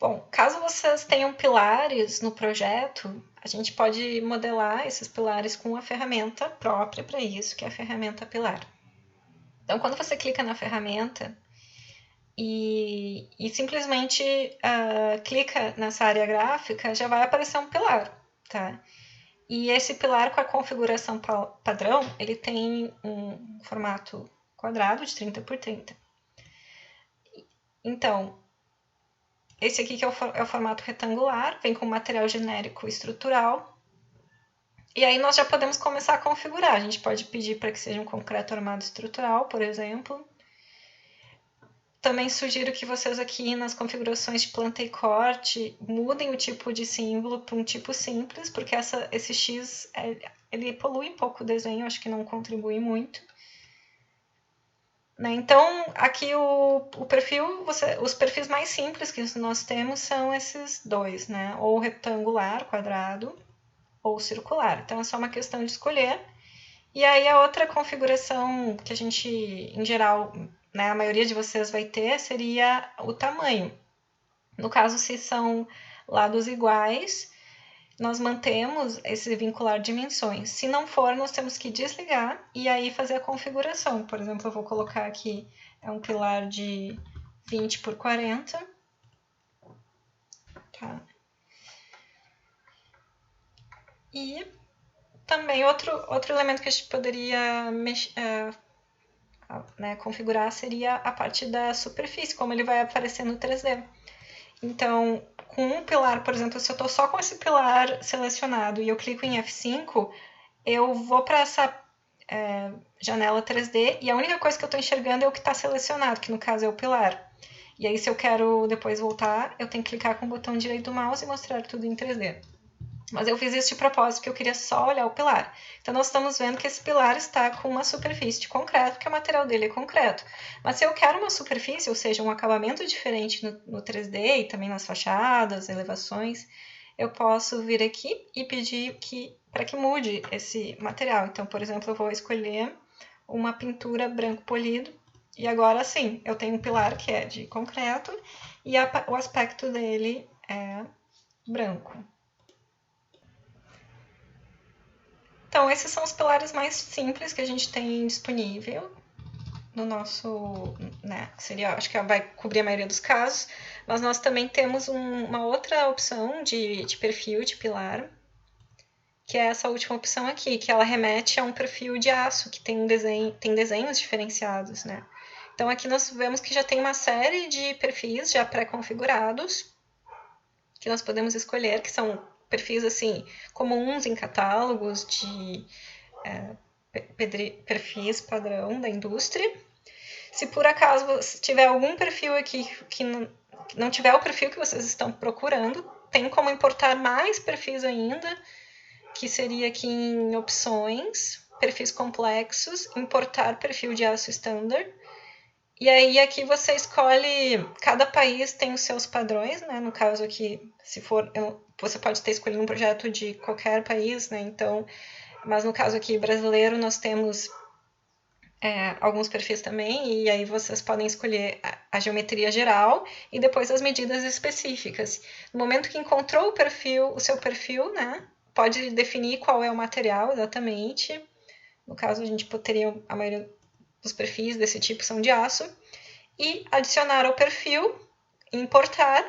Bom, caso vocês tenham pilares no projeto, a gente pode modelar esses pilares com a ferramenta própria para isso, que é a ferramenta pilar. Então, quando você clica na ferramenta e simplesmente clica nessa área gráfica, já vai aparecer um pilar, tá? E esse pilar com a configuração padrão, ele tem um formato quadrado de 30 por 30. Então, esse aqui que é o formato retangular, vem com material genérico estrutural. E aí nós já podemos começar a configurar. A gente pode pedir para que seja um concreto armado estrutural, por exemplo. Também sugiro que vocês aqui nas configurações de planta e corte mudem o tipo de símbolo para um tipo simples, porque esse X ele polui um pouco o desenho, acho que não contribui muito. Né? Então, aqui o perfil, os perfis mais simples que nós temos são esses dois, né? Ou retangular, quadrado, ou circular. Então, é só uma questão de escolher. E aí, a outra configuração que a gente, em geral, né, a maioria de vocês vai ter, seria o tamanho. No caso, se são lados iguais, nós mantemos esse vincular dimensões. Se não for, nós temos que desligar e aí fazer a configuração. Por exemplo, eu vou colocar aqui um pilar de 20 por 40. Tá? E também outro elemento que a gente poderia configurar seria a parte da superfície, como ele vai aparecer no 3D. Então, com um pilar, por exemplo, se eu estou só com esse pilar selecionado e eu clico em F5, eu vou para essa janela 3D e a única coisa que eu estou enxergando é o que está selecionado, que no caso é o pilar. E aí, se eu quero depois voltar, eu tenho que clicar com o botão direito do mouse e mostrar tudo em 3D. Mas eu fiz isso de propósito, porque eu queria só olhar o pilar. Então, nós estamos vendo que esse pilar está com uma superfície de concreto, porque o material dele é concreto. Mas se eu quero uma superfície, ou seja, um acabamento diferente no 3D e também nas fachadas, elevações, eu posso vir aqui e pedir para que mude esse material. Então, por exemplo, eu vou escolher uma pintura branco polido. E agora sim, eu tenho um pilar que é de concreto e o aspecto dele é branco. Então, esses são os pilares mais simples que a gente tem disponível no nosso, né, seria, acho que vai cobrir a maioria dos casos, mas nós também temos uma outra opção de perfil de pilar, que é essa última opção aqui, que ela remete a um perfil de aço, que tem desenhos diferenciados, né? Então, aqui nós vemos que já tem uma série de perfis já pré-configurados, que nós podemos escolher, que são perfis assim comuns em catálogos de perfis padrão da indústria. Se por acaso tiver algum perfil aqui que não tiver o perfil que vocês estão procurando, tem como importar mais perfis ainda, que seria aqui em opções, perfis complexos, importar perfil de aço standard. E aí aqui você escolhe, cada país tem os seus padrões, né? No caso aqui, se for, você pode ter escolhido um projeto de qualquer país, né? Então, mas no caso aqui brasileiro, nós temos alguns perfis também, e aí vocês podem escolher a geometria geral e depois as medidas específicas. No momento que encontrou o seu perfil, né? Pode definir qual é o material exatamente. No caso, a gente teria a maioria dos perfis desse tipo são de aço, e adicionar ao perfil, importar,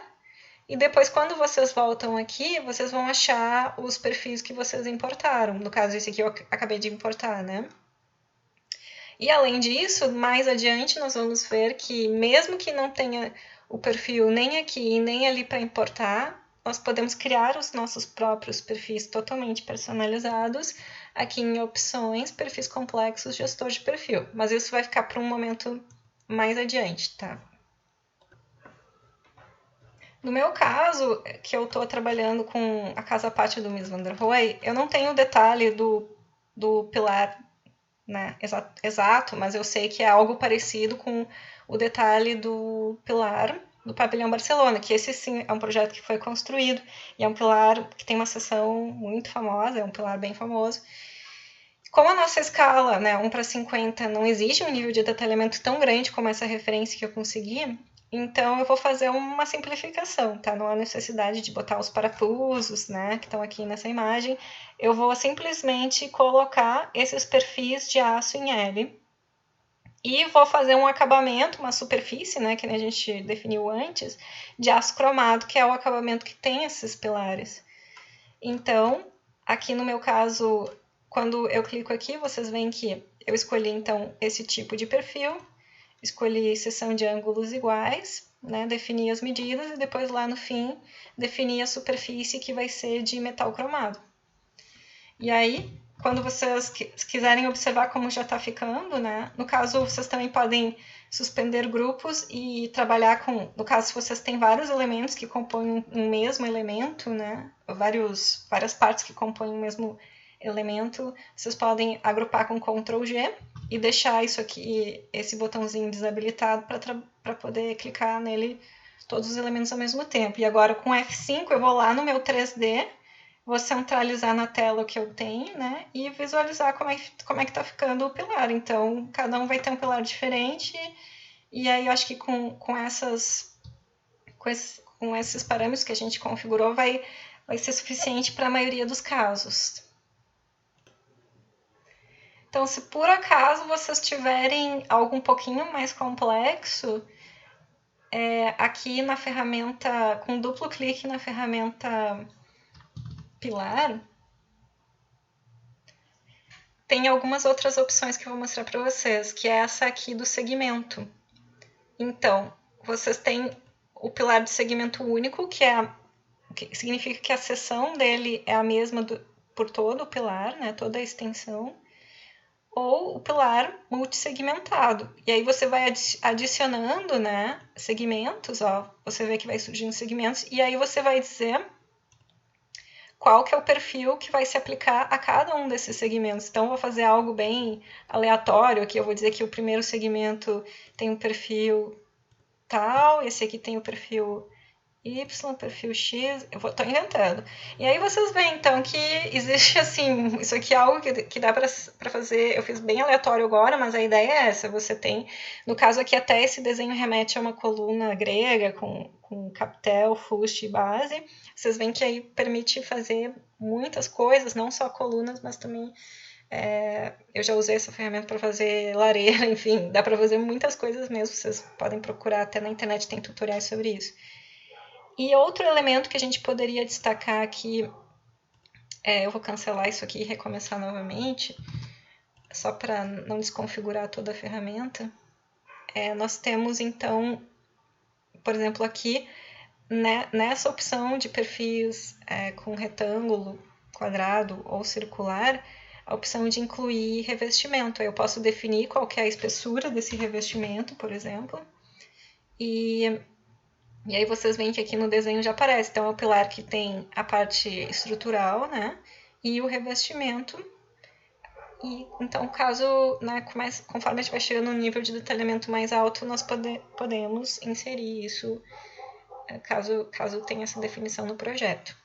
e depois quando vocês voltam aqui, vocês vão achar os perfis que vocês importaram. No caso, esse aqui eu acabei de importar, né? E além disso, mais adiante nós vamos ver que mesmo que não tenha o perfil nem aqui nem ali para importar, nós podemos criar os nossos próprios perfis totalmente personalizados aqui em opções, perfis complexos, gestor de perfil. Mas isso vai ficar para um momento mais adiante, tá? No meu caso, que eu estou trabalhando com a casa pátio do Mies van der Rohe, eu não tenho o detalhe do pilar, né, exato, mas eu sei que é algo parecido com o detalhe do pilar do Pavilhão Barcelona, que esse sim é um projeto que foi construído e é um pilar que tem uma seção muito famosa, é um pilar bem famoso. Como a nossa escala, né, 1:50, não exige um nível de detalhamento tão grande como essa referência que eu consegui, Então, eu vou fazer uma simplificação, tá? Não há necessidade de botar os parafusos, né, que estão aqui nessa imagem. Eu vou simplesmente colocar esses perfis de aço em L e vou fazer um acabamento, uma superfície, né, que a gente definiu antes, de aço cromado, que é o acabamento que tem esses pilares. Então, aqui no meu caso, quando eu clico aqui, vocês veem que eu escolhi, então, esse tipo de perfil, escolhi seção de ângulos iguais, né, defini as medidas e depois lá no fim defini a superfície que vai ser de metal cromado. E aí, quando vocês quiserem observar como já está ficando, né, no caso vocês também podem suspender grupos e trabalhar com, no caso se vocês têm vários elementos que compõem um mesmo elemento, né, várias partes que compõem o mesmo elemento, vocês podem agrupar com Ctrl G e deixar isso aqui, esse botãozinho desabilitado para poder clicar nele todos os elementos ao mesmo tempo. E agora com F5 eu vou lá no meu 3D, vou centralizar na tela o que eu tenho, né, e visualizar como é que tá ficando o pilar. Então, cada um vai ter um pilar diferente, e aí eu acho que com esses parâmetros que a gente configurou vai ser suficiente para a maioria dos casos. Então, se por acaso vocês tiverem algo um pouquinho mais complexo, aqui na ferramenta, com duplo clique na ferramenta pilar, tem algumas outras opções que eu vou mostrar para vocês, que é essa aqui do segmento. Então, vocês têm o pilar de segmento único, que significa que a seção dele é a mesma por todo o pilar, né, toda a extensão, ou o pilar multissegmentado. E aí você vai adicionando, né, segmentos, ó, você vê que vai surgindo segmentos, e aí você vai dizer qual que é o perfil que vai se aplicar a cada um desses segmentos. Então, eu vou fazer algo bem aleatório aqui, eu vou dizer que o primeiro segmento tem um perfil tal, esse aqui tem o perfil Y, perfil X, tô inventando. E aí vocês veem, então, que existe, assim, isso aqui é algo que dá para fazer, eu fiz bem aleatório agora, mas a ideia é essa, você tem, no caso aqui até esse desenho remete a uma coluna grega com capitel, fuste e base, vocês veem que aí permite fazer muitas coisas, não só colunas, mas também eu já usei essa ferramenta para fazer lareira, enfim, dá para fazer muitas coisas mesmo, vocês podem procurar, até na internet tem tutoriais sobre isso. E outro elemento que a gente poderia destacar aqui, eu vou cancelar isso aqui e recomeçar novamente, só para não desconfigurar toda a ferramenta. Nós temos então, por exemplo, aqui, né, nessa opção de perfis com retângulo, quadrado ou circular, a opção de incluir revestimento. Eu posso definir qual que é a espessura desse revestimento, por exemplo, e aí vocês veem que aqui no desenho já aparece. Então, é o pilar que tem a parte estrutural, né? E o revestimento. E, então, caso, né, conforme a gente vai chegando no nível de detalhamento mais alto, nós podemos inserir isso, caso tenha essa definição no projeto.